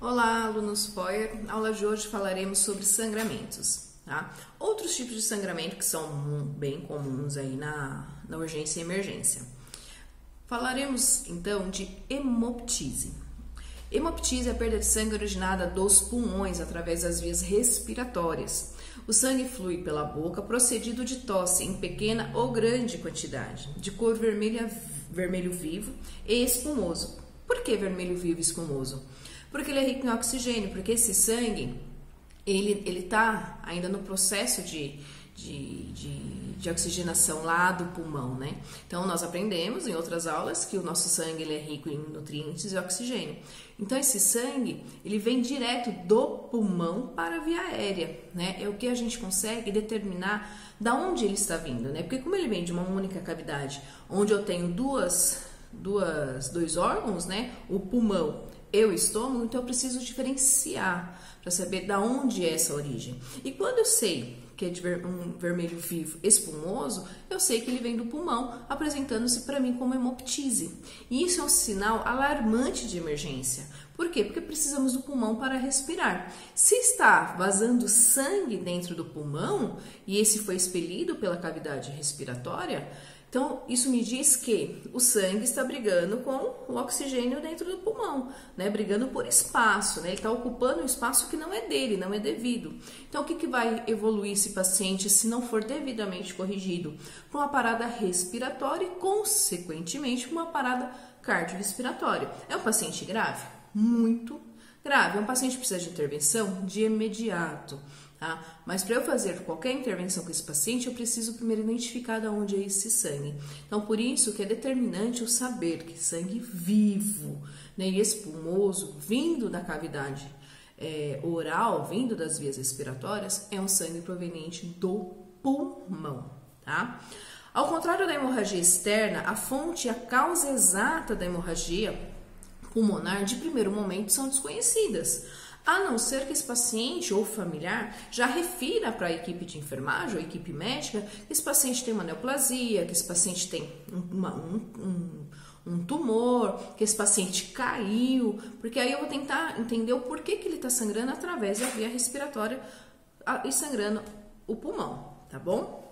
Olá, alunos FOIA. Na aula de hoje falaremos sobre sangramentos, tá? Outros tipos de sangramento que são bem comuns aí na urgência e emergência. Falaremos então de hemoptise. Hemoptise é a perda de sangue originada dos pulmões através das vias respiratórias. O sangue flui pela boca procedido de tosse em pequena ou grande quantidade, de cor vermelho vivo e espumoso. Por que vermelho vivo e espumoso? Porque ele é rico em oxigênio, porque esse sangue, ele tá ainda no processo de oxigenação lá do pulmão, né? Então, nós aprendemos em outras aulas que o nosso sangue ele é rico em nutrientes e oxigênio. Então, esse sangue, ele vem direto do pulmão para a via aérea, né? É o que a gente consegue determinar da onde ele está vindo, né? Porque como ele vem de uma única cavidade, onde eu tenho dois órgãos, né? O pulmão e o estômago, então eu preciso diferenciar para saber da onde é essa origem. E quando eu sei que é de um vermelho vivo espumoso, eu sei que ele vem do pulmão, apresentando-se para mim como hemoptise. E isso é um sinal alarmante de emergência. Por quê? Porque precisamos do pulmão para respirar. Se está vazando sangue dentro do pulmão e esse foi expelido pela cavidade respiratória, então, isso me diz que o sangue está brigando com o oxigênio dentro do pulmão, né? Brigando por espaço, né? Ele está ocupando um espaço que não é dele, não é devido. Então, o que vai evoluir esse paciente se não for devidamente corrigido? Para uma parada respiratória e, consequentemente, uma parada cardiorrespiratória. É um paciente grave? Muito grave. É um paciente que precisa de intervenção de imediato. Tá? Mas para eu fazer qualquer intervenção com esse paciente, eu preciso primeiro identificar de onde é esse sangue. Então, por isso que é determinante eu saber que sangue vivo, né, e espumoso, vindo da cavidade oral, vindo das vias respiratórias, é um sangue proveniente do pulmão. Tá? Ao contrário da hemorragia externa, a fonte e a causa exata da hemorragia pulmonar, de primeiro momento, são desconhecidas. A não ser que esse paciente ou familiar já refira para a equipe de enfermagem ou a equipe médica que esse paciente tem uma neoplasia, que esse paciente tem um tumor, que esse paciente caiu, porque aí eu vou tentar entender o porquê que ele está sangrando através da via respiratória e sangrando o pulmão, tá bom?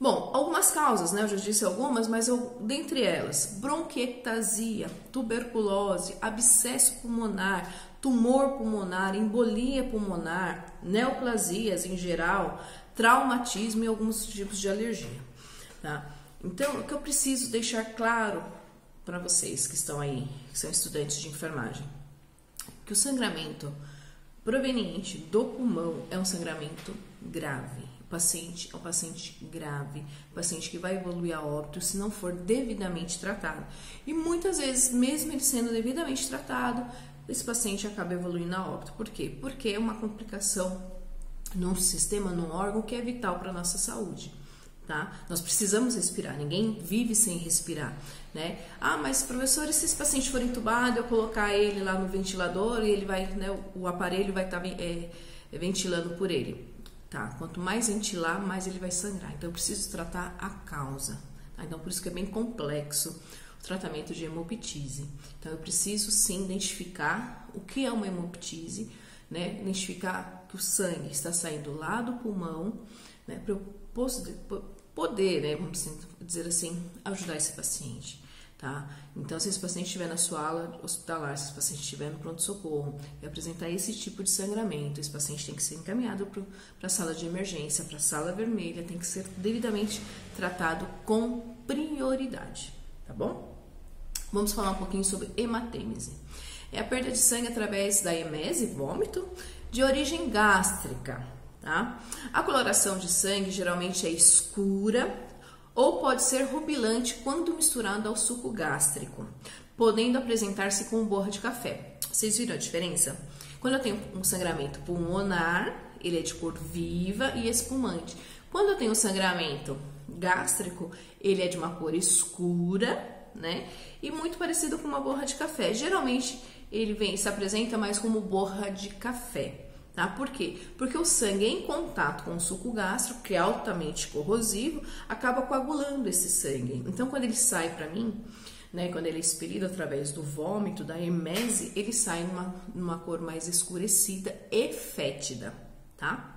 Bom, algumas causas, né? Eu já disse algumas, mas dentre elas, bronquiectasia, tuberculose, abscesso pulmonar, tumor pulmonar, embolia pulmonar, neoplasias em geral, traumatismo e alguns tipos de alergia, tá? Então, o que eu preciso deixar claro para vocês que estão aí, que são estudantes de enfermagem, que o sangramento proveniente do pulmão é um sangramento grave. O paciente é um paciente grave, paciente que vai evoluir a óbito se não for devidamente tratado. E muitas vezes, mesmo ele sendo devidamente tratado, esse paciente acaba evoluindo a óbito. Por quê? Porque é uma complicação num sistema, num órgão que é vital para a nossa saúde. Tá? Nós precisamos respirar, ninguém vive sem respirar, né? Ah, mas professor, e se esse paciente for entubado, eu colocar ele lá no ventilador e ele vai, né, o aparelho vai estar ventilando por ele. Tá, quanto mais ventilar, mais ele vai sangrar. Então, eu preciso tratar a causa. Tá? Então, por isso que é bem complexo o tratamento de hemoptise. Então, eu preciso, sim, identificar o que é uma hemoptise, né? Identificar que o sangue está saindo lá do pulmão, né? Para eu poder, né, vamos dizer assim, ajudar esse paciente. Tá? Então, se esse paciente estiver na sua ala hospitalar, se esse paciente estiver no pronto-socorro e apresentar esse tipo de sangramento, esse paciente tem que ser encaminhado para a sala de emergência, para a sala vermelha, tem que ser devidamente tratado com prioridade, tá bom? Vamos falar um pouquinho sobre hematêmese. É a perda de sangue através da emese, vômito, de origem gástrica, tá? A coloração de sangue geralmente é escura, ou pode ser rubilante quando misturado ao suco gástrico, podendo apresentar-se com borra de café. Vocês viram a diferença? Quando eu tenho um sangramento pulmonar, ele é de cor viva e espumante. Quando eu tenho um sangramento gástrico, ele é de uma cor escura, né? E muito parecido com uma borra de café. Geralmente, ele se apresenta mais como borra de café. Tá? Por quê? Porque o sangue em contato com o suco gástrico, que é altamente corrosivo, acaba coagulando esse sangue. Então, quando ele sai para mim, né? Quando ele é expelido através do vômito, da emese, ele sai numa cor mais escurecida e fétida, tá?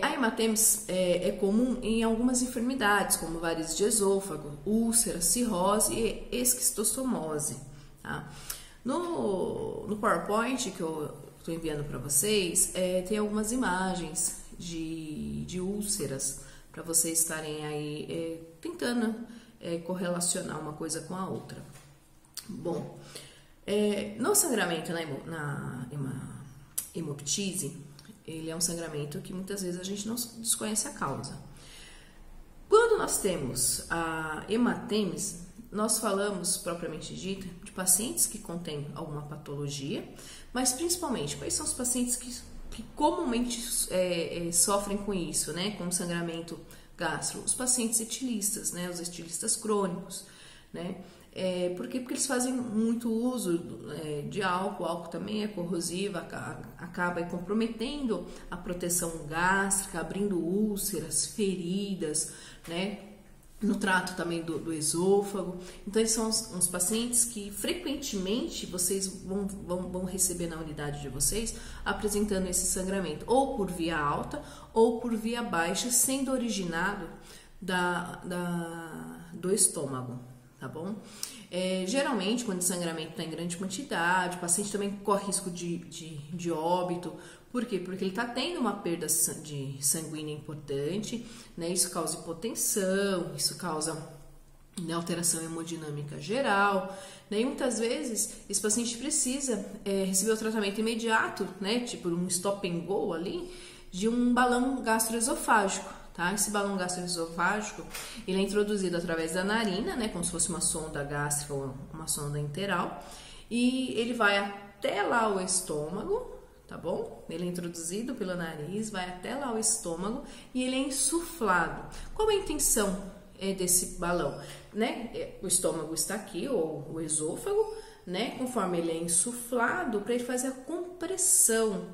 A hematêmese é comum em algumas enfermidades, como varizes de esôfago, úlcera, cirrose e esquistossomose, tá? No PowerPoint que eu estou enviando para vocês, tem algumas imagens de úlceras, para vocês estarem aí tentando correlacionar uma coisa com a outra. Bom, no sangramento na hemoptise, ele é um sangramento que muitas vezes a gente não desconhece a causa. Quando nós temos a hematêmese, nós falamos, propriamente dita, de pacientes que contêm alguma patologia, mas principalmente, quais são os pacientes que comumente sofrem com isso, né? Com sangramento gastro? Os pacientes etilistas, né? Os etilistas crônicos, né? Por quê? Porque eles fazem muito uso de álcool. O álcool também é corrosivo, acaba comprometendo a proteção gástrica, abrindo úlceras, feridas, né? No trato também do esôfago. Então, esses são uns pacientes que frequentemente vocês vão receber na unidade de vocês apresentando esse sangramento, ou por via alta ou por via baixa, sendo originado do estômago, tá bom? Geralmente, quando o sangramento está em grande quantidade, o paciente também corre risco de óbito. Por quê? Porque ele está tendo uma perda de sanguínea importante, né? Isso causa hipotensão, isso causa, né, alteração hemodinâmica geral, né? E muitas vezes esse paciente precisa receber o tratamento imediato, né? Tipo um stop and go ali, de um balão gastroesofágico, tá? Esse balão gastroesofágico, ele é introduzido através da narina, né? Como se fosse uma sonda gástrica ou uma sonda enteral, e ele vai até lá o estômago, tá bom? Ele é introduzido pelo nariz, vai até lá o estômago e ele é insuflado. Qual é a intenção desse balão? Né? O estômago está aqui, ou o esôfago, né? Conforme ele é insuflado, para ele fazer a compressão,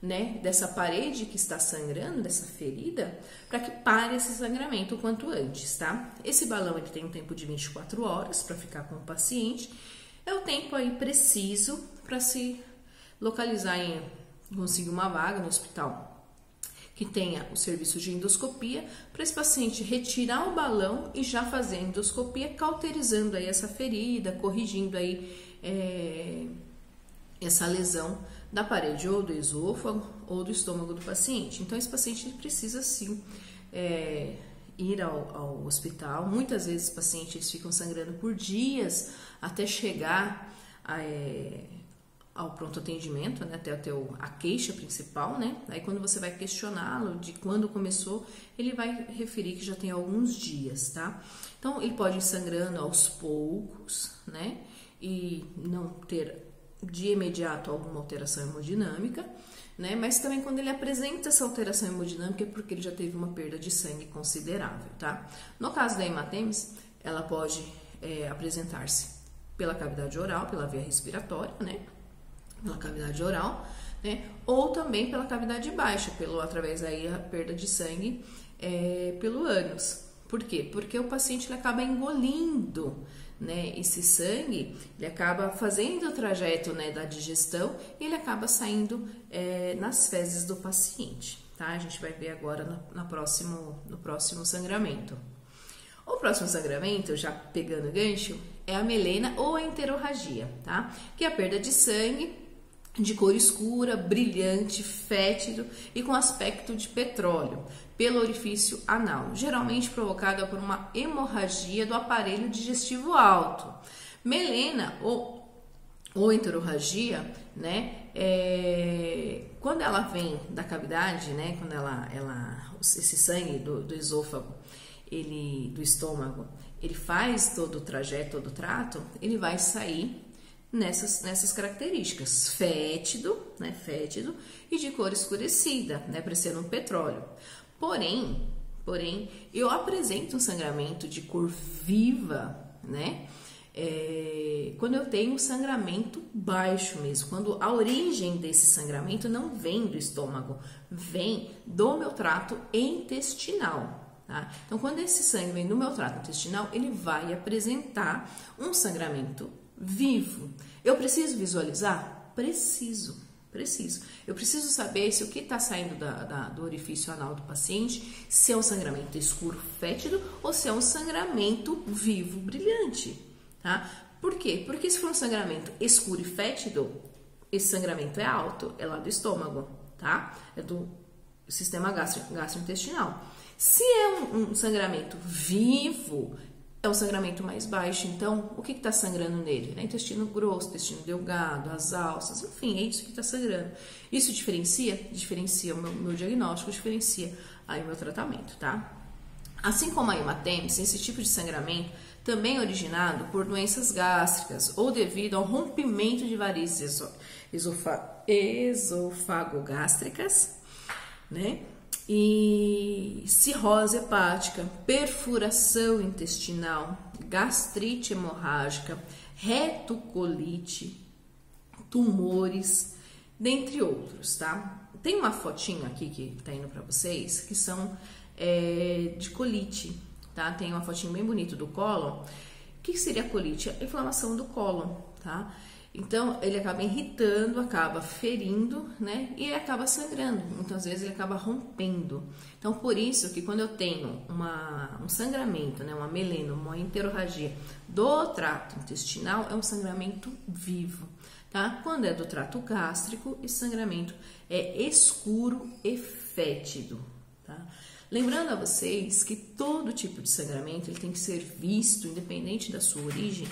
né, dessa parede que está sangrando, dessa ferida, para que pare esse sangramento o quanto antes, tá? Esse balão ele tem um tempo de 24 horas para ficar com o paciente. É o tempo aí preciso para se localizar e conseguir uma vaga no hospital que tenha o serviço de endoscopia, para esse paciente retirar o balão e já fazer a endoscopia, cauterizando aí essa ferida, corrigindo aí essa lesão da parede ou do esôfago ou do estômago do paciente. Então, esse paciente precisa sim ir ao hospital. Muitas vezes os pacientes ficam sangrando por dias até chegar ao pronto atendimento, né, até a queixa principal, né? Aí quando você vai questioná-lo de quando começou, ele vai referir que já tem alguns dias, tá? Então, ele pode ir sangrando aos poucos, né? E não ter de imediato alguma alteração hemodinâmica, né? Mas também quando ele apresenta essa alteração hemodinâmica é porque ele já teve uma perda de sangue considerável, tá? No caso da hematêmese, ela pode apresentar-se pela cavidade oral, pela via respiratória, né? Pela cavidade oral, né? Ou também pela cavidade baixa, através aí a perda de sangue pelo ânus. Por quê? Porque o paciente ele acaba engolindo, né, esse sangue, ele acaba fazendo o trajeto, né, da digestão e ele acaba saindo nas fezes do paciente, tá? A gente vai ver agora no próximo sangramento. O próximo sangramento, já pegando o gancho, é a melena ou a enterorragia, tá? Que é a perda de sangue de cor escura, brilhante, fétido e com aspecto de petróleo pelo orifício anal, geralmente provocada por uma hemorragia do aparelho digestivo alto. Melena ou enterorragia, né, quando ela vem da cavidade, né, quando esse sangue do esôfago, do estômago, ele faz todo o trajeto, todo o trato, ele vai sair nessas características, fétido, né, fétido e de cor escurecida, né, parecendo um petróleo. Porém, eu apresento um sangramento de cor viva, né, quando eu tenho um sangramento baixo mesmo, quando a origem desse sangramento não vem do estômago, vem do meu trato intestinal, tá? Então, quando esse sangue vem do meu trato intestinal, ele vai apresentar um sangramento vivo. Eu preciso visualizar? Preciso. Eu preciso saber se o que está saindo do orifício anal do paciente, se é um sangramento escuro, fétido, ou se é um sangramento vivo, brilhante, tá? Por quê? Porque se for um sangramento escuro e fétido, esse sangramento é alto, é lá do estômago, tá? É do sistema gastrointestinal. Se é um sangramento vivo, é um sangramento mais baixo. Então, o que está sangrando nele? É intestino grosso, intestino delgado, as alças, enfim, é isso que está sangrando. Isso diferencia? Diferencia o meu diagnóstico, diferencia aí o meu tratamento, tá? Assim como a hematêmese, esse tipo de sangramento também é originado por doenças gástricas ou devido ao rompimento de varizes esofagogástricas, né? E cirrose hepática, perfuração intestinal, gastrite hemorrágica, retocolite, tumores, dentre outros, tá? Tem uma fotinho aqui que tá indo para vocês que são de colite, tá? Tem uma fotinho bem bonita do cólon. O que seria colite? A inflamação do cólon, tá? Então, ele acaba irritando, acaba ferindo, né? E acaba sangrando. Muitas vezes ele acaba rompendo. Então, por isso que quando eu tenho um sangramento, né? Uma melena, uma enterorragia do trato intestinal, é um sangramento vivo, tá? Quando é do trato gástrico, esse sangramento é escuro e fétido, tá? Lembrando a vocês que todo tipo de sangramento ele tem que ser visto, independente da sua origem,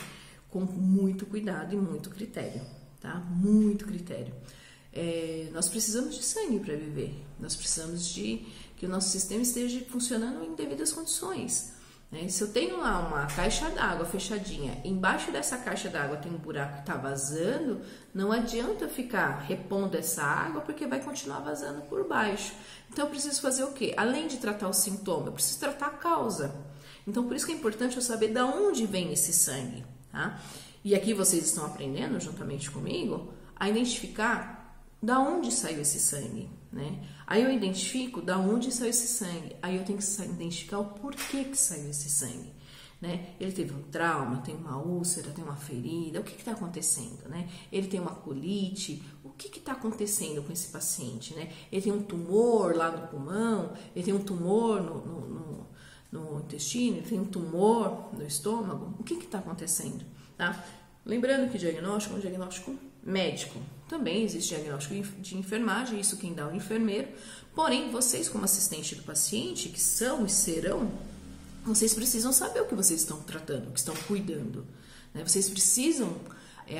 com muito cuidado e muito critério, tá? Muito critério. Nós precisamos de sangue para viver. Nós precisamos de que o nosso sistema esteja funcionando em devidas condições, né? Se eu tenho lá uma caixa d'água fechadinha, embaixo dessa caixa d'água tem um buraco que está vazando, não adianta eu ficar repondo essa água porque vai continuar vazando por baixo. Então eu preciso fazer o quê? Além de tratar o sintoma, eu preciso tratar a causa. Então por isso que é importante eu saber de onde vem esse sangue. Tá? E aqui vocês estão aprendendo, juntamente comigo, a identificar da onde saiu esse sangue, né? Aí eu identifico da onde saiu esse sangue, aí eu tenho que identificar o porquê que saiu esse sangue, né? Ele teve um trauma, tem uma úlcera, tem uma ferida, o que está acontecendo, né? Ele tem uma colite, o que está acontecendo com esse paciente, né? Ele tem um tumor lá no pulmão, ele tem um tumor no intestino, ele tem um tumor no estômago, o que está acontecendo, tá? Lembrando que diagnóstico é um diagnóstico médico, também existe diagnóstico de enfermagem, isso quem dá é o enfermeiro, porém, vocês como assistente do paciente, que são e serão, vocês precisam saber o que vocês estão tratando, o que estão cuidando, né? Vocês precisam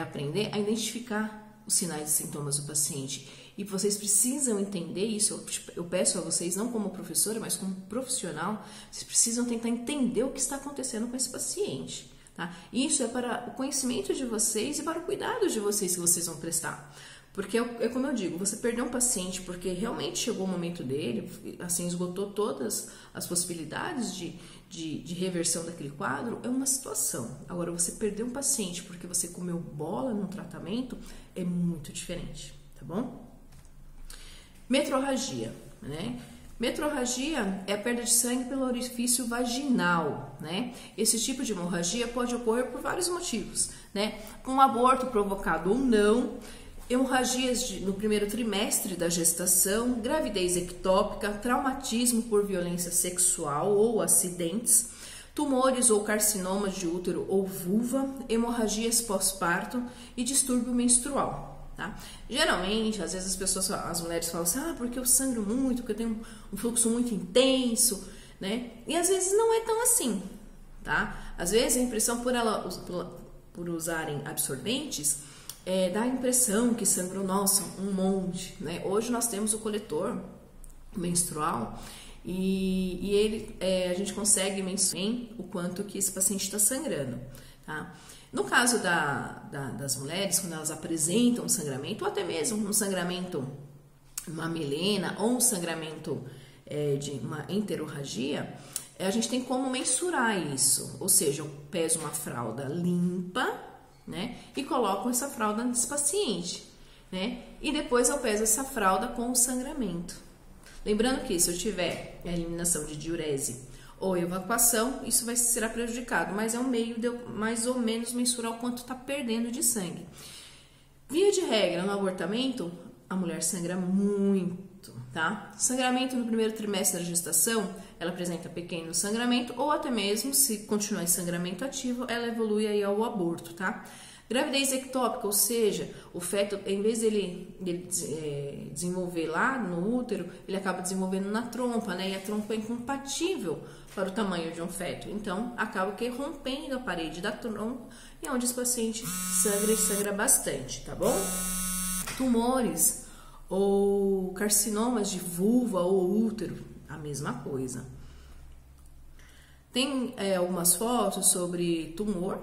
aprender a identificar os sinais e sintomas do paciente. E vocês precisam entender isso, eu peço a vocês, não como professora, mas como profissional, vocês precisam tentar entender o que está acontecendo com esse paciente, tá? Isso é para o conhecimento de vocês e para o cuidado de vocês que vocês vão prestar. Porque é como eu digo, você perdeu um paciente porque realmente chegou o momento dele, assim, esgotou todas as possibilidades de reversão daquele quadro, é uma situação. Agora, você perder um paciente porque você comeu bola no tratamento é muito diferente, tá bom? Metrorragia, né? Metrorragia é a perda de sangue pelo orifício vaginal, né? Esse tipo de hemorragia pode ocorrer por vários motivos, né? Um aborto provocado ou não, hemorragias no primeiro trimestre da gestação, gravidez ectópica, traumatismo por violência sexual ou acidentes, tumores ou carcinomas de útero ou vulva, hemorragias pós-parto e distúrbio menstrual. Tá? Geralmente, às vezes as mulheres falam assim, porque eu sangro muito, porque eu tenho um fluxo muito intenso, né? E às vezes não é tão assim, tá? Às vezes a impressão por usarem absorventes, dá a impressão que sangrou, nossa, um monte, né? Hoje nós temos o coletor menstrual e ele, a gente consegue mensurar o quanto que esse paciente está sangrando, tá? No caso das mulheres, quando elas apresentam um sangramento, ou até mesmo um sangramento, uma melena, ou um sangramento de uma enterorragia, a gente tem como mensurar isso. Ou seja, eu peso uma fralda limpa, né, e coloco essa fralda nesse paciente, né, e depois eu peso essa fralda com o sangramento. Lembrando que se eu tiver a eliminação de diurese ou evacuação, isso será prejudicado, mas é um meio de mais ou menos mensurar o quanto está perdendo de sangue. Via de regra, no abortamento, a mulher sangra muito, tá? Sangramento no primeiro trimestre da gestação, ela apresenta pequeno sangramento, ou até mesmo, se continuar em sangramento ativo, ela evolui aí ao aborto, tá? Gravidez ectópica, ou seja, o feto, em vez dele desenvolver lá no útero, ele acaba desenvolvendo na trompa, né? E a trompa é incompatível para o tamanho de um feto. Então, acaba que rompendo a parede da trompa e é onde esse paciente sangra e sangra bastante, tá bom? Tumores ou carcinomas de vulva ou útero, a mesma coisa. Tem algumas fotos sobre tumor,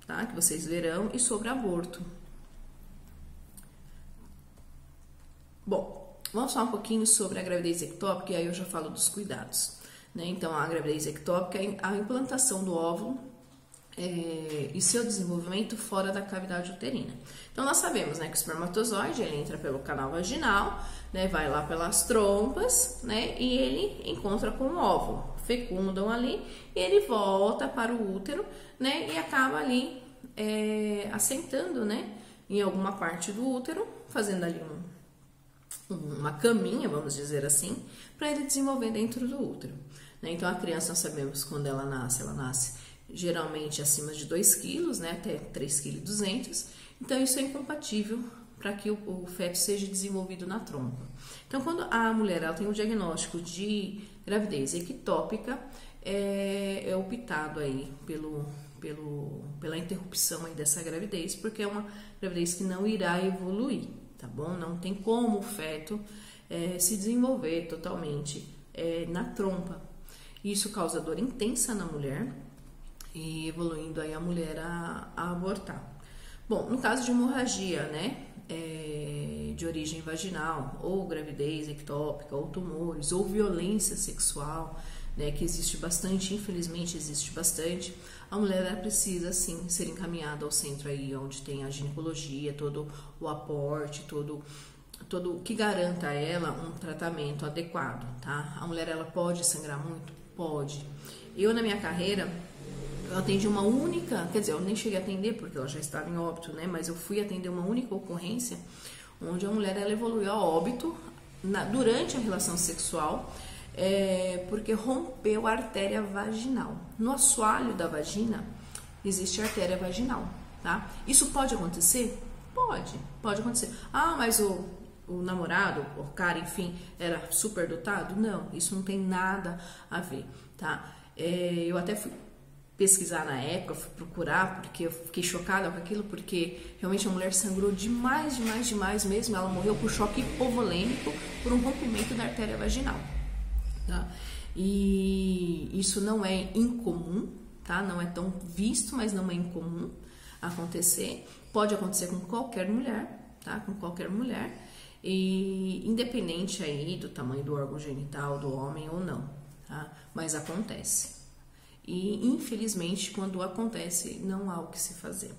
tá, que vocês verão, e sobre aborto. Bom, vamos falar um pouquinho sobre a gravidez ectópica e aí eu já falo dos cuidados, né? Então, a gravidez ectópica é a implantação do óvulo e seu desenvolvimento fora da cavidade uterina. Então, nós sabemos, né, que o espermatozoide ele entra pelo canal vaginal, né, vai lá pelas trompas, né, e ele encontra com o óvulo, fecundam ali, e ele volta para o útero, né, e acaba ali assentando, né, em alguma parte do útero, fazendo ali uma caminha, vamos dizer assim, para ele desenvolver dentro do útero, né? Então, a criança, nós sabemos, quando ela nasce geralmente acima de 2 quilos, né, até 3,2 kg. Então, isso é incompatível para que o feto seja desenvolvido na trompa. Então, quando a mulher ela tem o diagnóstico de gravidez ectópica, é optado aí pela interrupção aí dessa gravidez, porque é uma gravidez que não irá evoluir, tá bom? Não tem como o feto se desenvolver totalmente na trompa. Isso causa dor intensa na mulher, e evoluindo aí a mulher a abortar. Bom, no caso de hemorragia, né, de origem vaginal, ou gravidez ectópica, ou tumores, ou violência sexual, né, que existe bastante, infelizmente existe bastante, a mulher ela precisa sim ser encaminhada ao centro aí onde tem a ginecologia, todo o aporte, todo que garanta a ela um tratamento adequado, tá? A mulher ela pode sangrar muito? Pode. Eu, na minha carreira, eu atendi uma única, quer dizer, eu nem cheguei a atender porque ela já estava em óbito, né? Mas eu fui atender uma única ocorrência onde a mulher ela evoluiu a óbito durante a relação sexual, porque rompeu a artéria vaginal. No assoalho da vagina existe artéria vaginal, tá? Isso pode acontecer? Pode acontecer. Ah, mas o namorado, o cara, enfim, era super dotado? Não, isso não tem nada a ver, tá? Eu até fui pesquisar na época, fui procurar, porque eu fiquei chocada com aquilo, porque realmente a mulher sangrou demais mesmo. Ela morreu por choque hipovolêmico, por um rompimento da artéria vaginal, tá? E isso não é incomum, tá? Não é tão visto, mas não é incomum acontecer. Pode acontecer com qualquer mulher, tá? Com qualquer mulher, e independente aí do tamanho do órgão genital do homem ou não, tá? Mas acontece. E infelizmente, quando acontece, não há o que se fazer,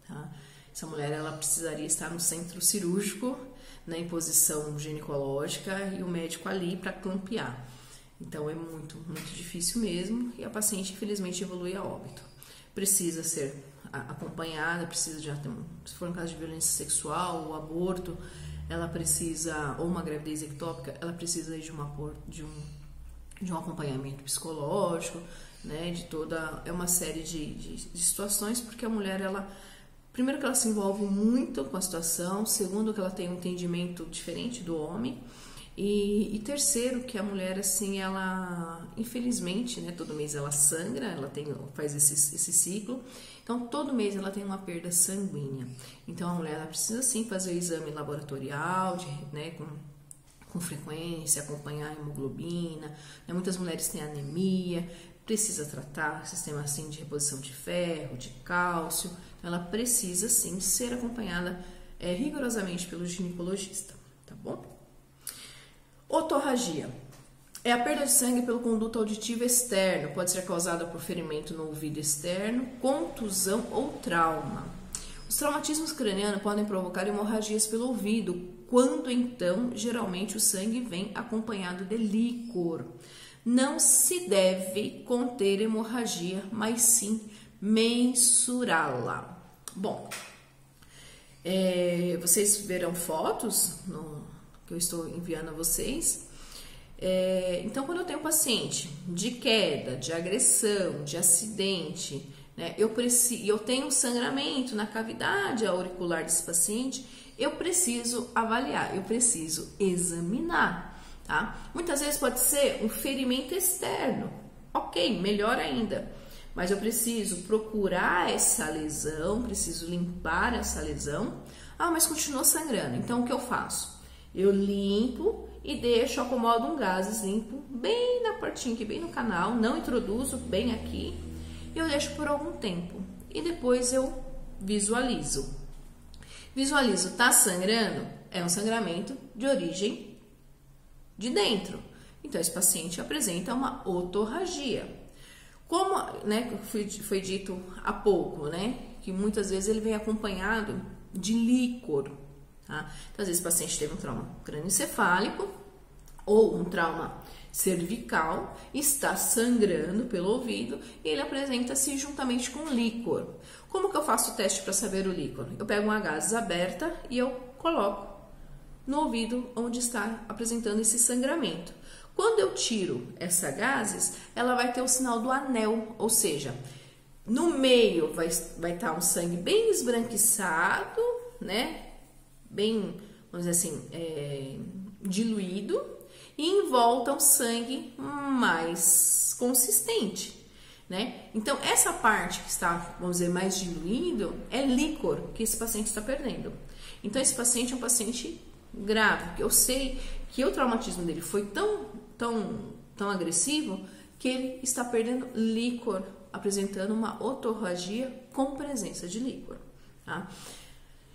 tá? Essa mulher ela precisaria estar no centro cirúrgico, né, em posição ginecológica, e o médico ali para clampear. Então é muito difícil mesmo, e a paciente infelizmente evolui a óbito. Precisa ser acompanhada, precisa de, se for um caso de violência sexual ou aborto, ela precisa, ou uma gravidez ectópica, ela precisa de um acompanhamento psicológico, né, é uma série de situações, porque a mulher, ela, primeiro que ela se envolve muito com a situação, segundo que ela tem um entendimento diferente do homem, e terceiro que a mulher, assim, ela, infelizmente, né, todo mês ela sangra, ela faz esse ciclo, então todo mês ela tem uma perda sanguínea. Então a mulher ela precisa sim fazer o exame laboratorial, né, com frequência, acompanhar a hemoglobina, né, muitas mulheres têm anemia, precisa tratar sistema assim de reposição de ferro, de cálcio, então ela precisa sim ser acompanhada rigorosamente pelo ginecologista, tá bom? Otorragia é a perda de sangue pelo conduto auditivo externo, pode ser causada por ferimento no ouvido externo, contusão ou trauma. Os traumatismos cranianos podem provocar hemorragias pelo ouvido, quando então geralmente o sangue vem acompanhado de líquor. não se deve conter hemorragia, mas sim mensurá-la. Bom, vocês verão fotos que eu estou enviando a vocês. Então, quando eu tenho um paciente de queda, de agressão, de acidente, né, eu tenho sangramento na cavidade auricular desse paciente, eu preciso avaliar, eu preciso examinar, tá? Muitas vezes pode ser um ferimento externo, ok, melhor ainda, mas eu preciso procurar essa lesão, preciso limpar essa lesão. Ah, mas continuou sangrando, então o que eu faço? Eu limpo e deixo, acomodo um gases limpo bem na partinha aqui, bem no canal, não introduzo bem aqui, e eu deixo por algum tempo e depois eu visualizo. Visualizo, tá sangrando? É um sangramento de origem de dentro. Então, esse paciente apresenta uma otorragia. Como, né, foi dito há pouco, né, que muitas vezes ele vem acompanhado de líquor, tá? Então, às vezes o paciente teve um trauma crânioencefálico ou um trauma cervical, está sangrando pelo ouvido e ele apresenta-se juntamente com líquor. Como que eu faço o teste para saber o líquor? Eu pego uma gases aberta e eu coloco no ouvido onde está apresentando esse sangramento. Quando eu tiro essa gases, ela vai ter o sinal do anel, ou seja, no meio vai estar um sangue bem esbranquiçado, né? Bem, vamos dizer assim, diluído, e em volta um sangue mais consistente, né? Então, essa parte que está, vamos dizer, mais diluído é líquor que esse paciente está perdendo. Então, esse paciente é um paciente grave, que eu sei que o traumatismo dele foi tão agressivo que ele está perdendo líquor, apresentando uma otorragia com presença de líquor, tá?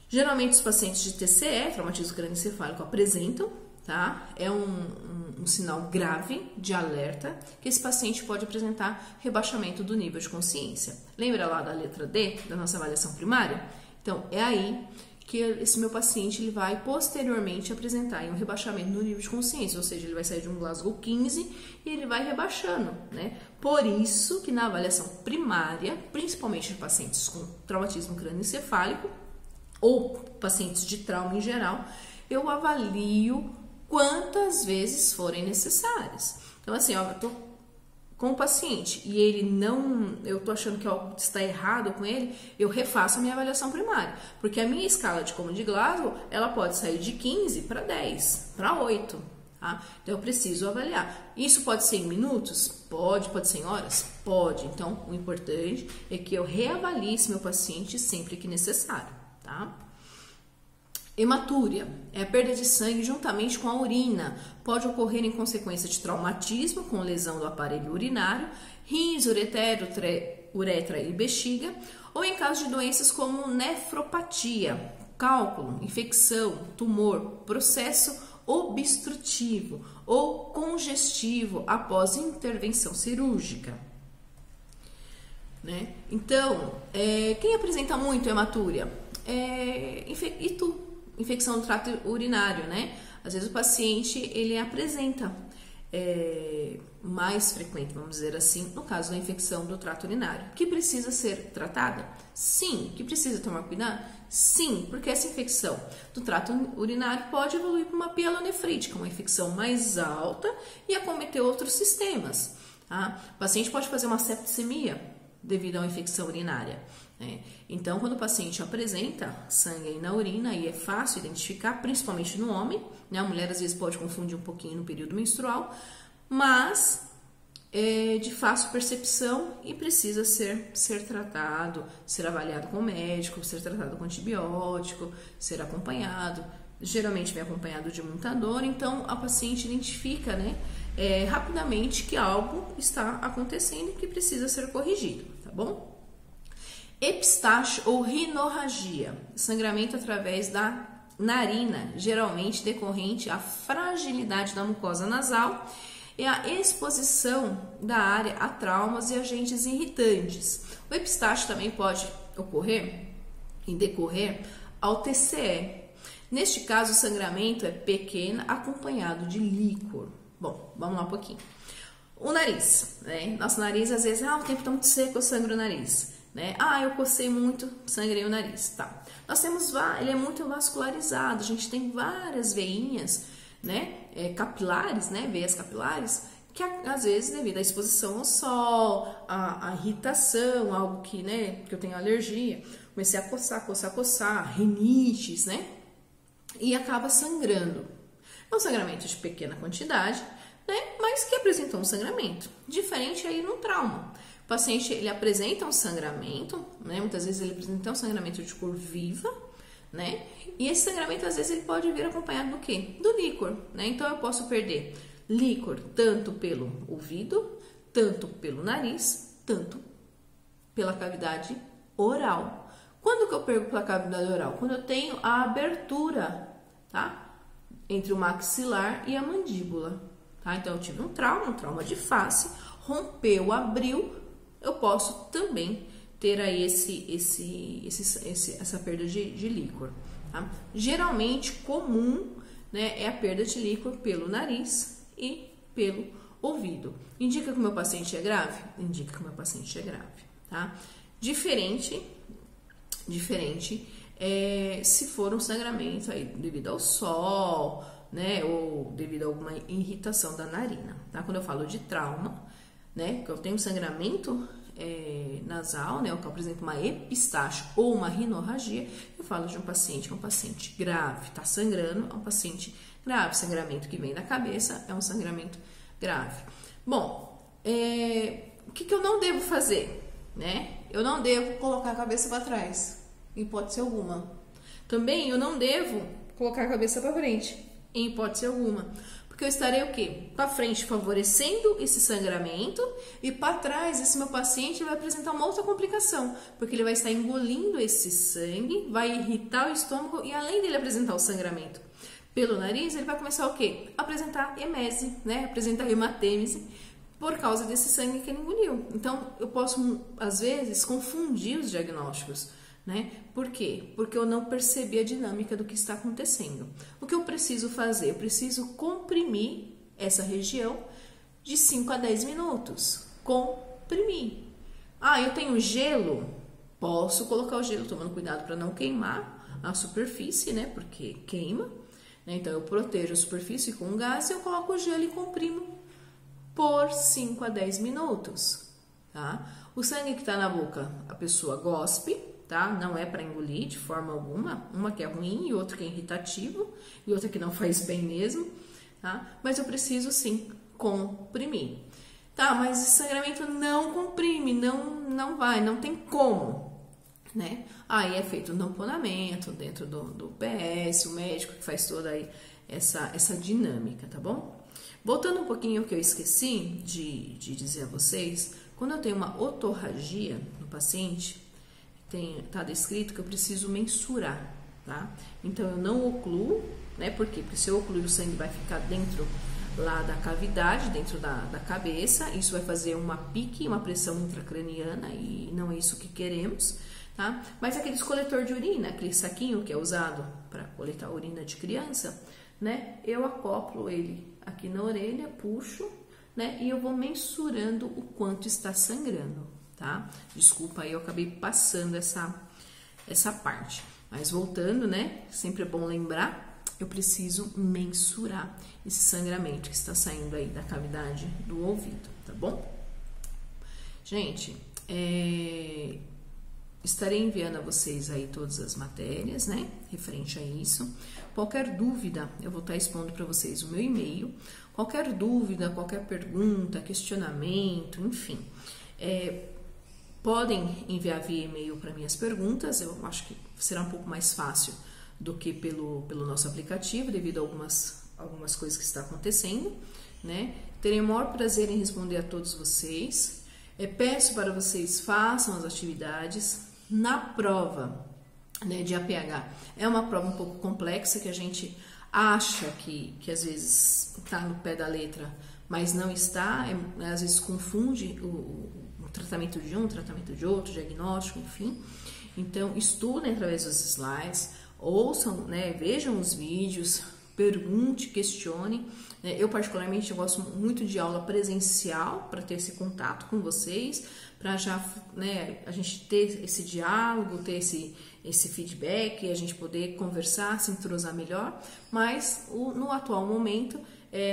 Geralmente, os pacientes de TCE, traumatismo crânioencefálico, apresentam, tá? É um sinal grave de alerta que esse paciente pode apresentar rebaixamento do nível de consciência. Lembra lá da letra D da nossa avaliação primária? Então, é aí que esse meu paciente ele vai posteriormente apresentar um rebaixamento no nível de consciência, ou seja, ele vai sair de um Glasgow 15 e ele vai rebaixando, né? Por isso que na avaliação primária, principalmente em pacientes com traumatismo crânioencefálico ou pacientes de trauma em geral, eu avalio quantas vezes forem necessárias. Então, assim, ó, eu tô com o paciente e ele não, eu tô achando que algo está errado com ele, eu refaço a minha avaliação primária, porque a minha escala de Como de Glasgow, ela pode sair de 15 para 10, para 8, tá? Então, eu preciso avaliar. Isso pode ser em minutos? Pode ser em horas? Pode. Então, o importante é que eu reavalie esse meu paciente sempre que necessário, tá? Hematúria é a perda de sangue juntamente com a urina. Pode ocorrer em consequência de traumatismo com lesão do aparelho urinário, rins, uretra e bexiga, ou em caso de doenças como nefropatia, cálculo, infecção, tumor, processo obstrutivo ou congestivo após intervenção cirúrgica, né? Então, quem apresenta muito hematúria? Infecção do trato urinário, né? Às vezes o paciente, ele apresenta mais frequente, vamos dizer assim, no caso da infecção do trato urinário, que precisa ser tratada? Sim. Que precisa tomar cuidado? Sim, porque essa infecção do trato urinário pode evoluir para uma pielonefrítica, uma infecção mais alta e acometer outros sistemas, tá? O paciente pode fazer uma septicemia devido a uma infecção urinária, né? Então, quando o paciente apresenta sangue aí na urina, aí é fácil identificar, principalmente no homem, né? A mulher às vezes pode confundir um pouquinho no período menstrual, mas é de fácil percepção e precisa ser tratado, ser avaliado com o médico, ser tratado com antibiótico, ser acompanhado, geralmente vem acompanhado de muita dor, então a paciente identifica, né, rapidamente que algo está acontecendo e que precisa ser corrigido, tá bom? Epistaxe ou rinorragia, sangramento através da narina, geralmente decorrente à fragilidade da mucosa nasal e a exposição da área a traumas e agentes irritantes. O epistaxe também pode ocorrer e decorrer ao TCE. Neste caso, o sangramento é pequeno, acompanhado de líquor. Bom, vamos lá um pouquinho. O nariz, né? Nosso nariz, às vezes, o tempo tá muito seco, eu sangro o nariz, né? Eu cocei muito, sangrei o nariz, tá? Nós temos, ele é muito vascularizado, a gente tem várias veinhas, né? Capilares, né? Veias capilares, que às vezes, devido à exposição ao sol, à irritação, algo que, né? Que eu tenho alergia, comecei a coçar, rinites, né? E acaba sangrando. É um sangramento de pequena quantidade, né? Mas que apresentou um sangramento. Diferente aí no trauma. O paciente, ele apresenta um sangramento, né? Muitas vezes ele apresenta um sangramento de cor viva, né? E esse sangramento, às vezes, ele pode vir acompanhado do quê? Do líquor, né? Então, eu posso perder líquor tanto pelo ouvido, tanto pelo nariz, tanto pela cavidade oral. Quando que eu perco pela cavidade oral? Quando eu tenho a abertura, tá? Entre o maxilar e a mandíbula, tá? Então, eu tive um trauma de face, rompeu, abriu, eu posso também ter aí essa perda de líquor, tá? Geralmente, comum, né, é a perda de líquor pelo nariz e pelo ouvido. Indica que o meu paciente é grave? Indica que o meu paciente é grave, tá? Diferente se for um sangramento aí devido ao sol, né, ou devido a alguma irritação da narina, tá? Quando eu falo de trauma, né, que eu tenho sangramento nasal, né, ou que eu apresento uma epistaxe ou uma rinorragia, eu falo de um paciente grave, tá sangrando, é um paciente grave. Sangramento que vem da cabeça é um sangramento grave. Bom, o que eu não devo fazer, né? Eu não devo colocar a cabeça para trás, em hipótese alguma. Também eu não devo colocar a cabeça para frente, em hipótese alguma. Porque eu estarei o quê? Para frente favorecendo esse sangramento e para trás esse meu paciente vai apresentar uma outra complicação, porque ele vai estar engolindo esse sangue, vai irritar o estômago e além dele apresentar o sangramento pelo nariz, ele vai começar o quê? Apresentar emese, né? Apresentar hematêmese por causa desse sangue que ele engoliu. Então, eu posso, às vezes, confundir os diagnósticos, né? Por quê? Porque eu não percebi a dinâmica do que está acontecendo. O que eu preciso fazer? Eu preciso comprimir essa região de 5 a 10 minutos. Comprimir. Eu tenho gelo? Posso colocar o gelo, tomando cuidado para não queimar a superfície, né? Porque queima. Então, eu protejo a superfície com gás e eu coloco o gelo e comprimo por 5 a 10 minutos, tá? O sangue que está na boca, a pessoa gospe, tá? Não é para engolir de forma alguma. Uma que é ruim e outra que é irritativo e outra que não faz bem mesmo, tá? Mas eu preciso, sim, comprimir. Tá, mas esse sangramento não comprime, não vai, não tem como, né? Aí é feito um tamponamento dentro do PS, o médico que faz toda aí essa dinâmica, tá bom? Voltando um pouquinho ao que eu esqueci de dizer a vocês, quando eu tenho uma otorragia no paciente, tá descrito que eu preciso mensurar, tá? Então eu não ocluo, né? Por quê? Porque se eu ocluir, o sangue vai ficar dentro lá da cavidade, dentro da cabeça, isso vai fazer uma pique, uma pressão intracraniana e não é isso que queremos, tá? Mas aqueles coletor de urina, aquele saquinho que é usado para coletar a urina de criança, né? Eu acoplo ele aqui na orelha, puxo, né? E eu vou mensurando o quanto está sangrando, tá? Desculpa aí, eu acabei passando essa parte. Mas voltando, né? Sempre é bom lembrar, eu preciso mensurar esse sangramento que está saindo aí da cavidade do ouvido, tá bom? Gente, estarei enviando a vocês aí todas as matérias, né? Referente a isso. Qualquer dúvida, eu vou estar expondo para vocês o meu e-mail. Qualquer dúvida, qualquer pergunta, questionamento, enfim, podem enviar via e-mail para minhas perguntas. Eu acho que será um pouco mais fácil do que pelo nosso aplicativo, devido a algumas coisas que estão acontecendo, né? Terei o maior prazer em responder a todos vocês. Peço para vocês façam as atividades na prova, né, de APH. É uma prova um pouco complexa que a gente acha que às vezes está no pé da letra, mas não está. Às vezes confunde o tratamento de um, o tratamento de outro, diagnóstico, enfim. Então, estudem através dos slides, ouçam, né, vejam os vídeos, pergunte, questione. Eu particularmente eu gosto muito de aula presencial para ter esse contato com vocês, para já, né, a gente ter esse diálogo, ter esse feedback, a gente poder conversar, se entrosar melhor. Mas no atual momento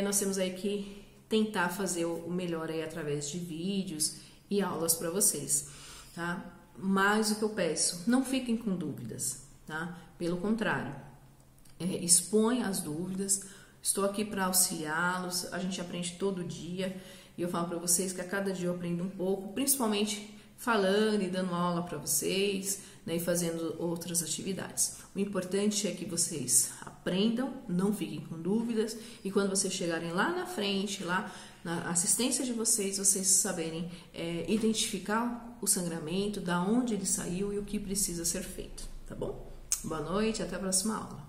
nós temos aí que tentar fazer o melhor aí através de vídeos e aulas para vocês, tá? Mas o que eu peço, não fiquem com dúvidas, tá? Pelo contrário, expõe as dúvidas, estou aqui para auxiliá-los, a gente aprende todo dia e eu falo para vocês que a cada dia eu aprendo um pouco, principalmente falando e dando aula para vocês, né, e fazendo outras atividades. O importante é que vocês aprendam, não fiquem com dúvidas e quando vocês chegarem lá na frente, lá na assistência de vocês saberem identificar o sangramento, da onde ele saiu e o que precisa ser feito, tá bom? Boa noite, até a próxima aula.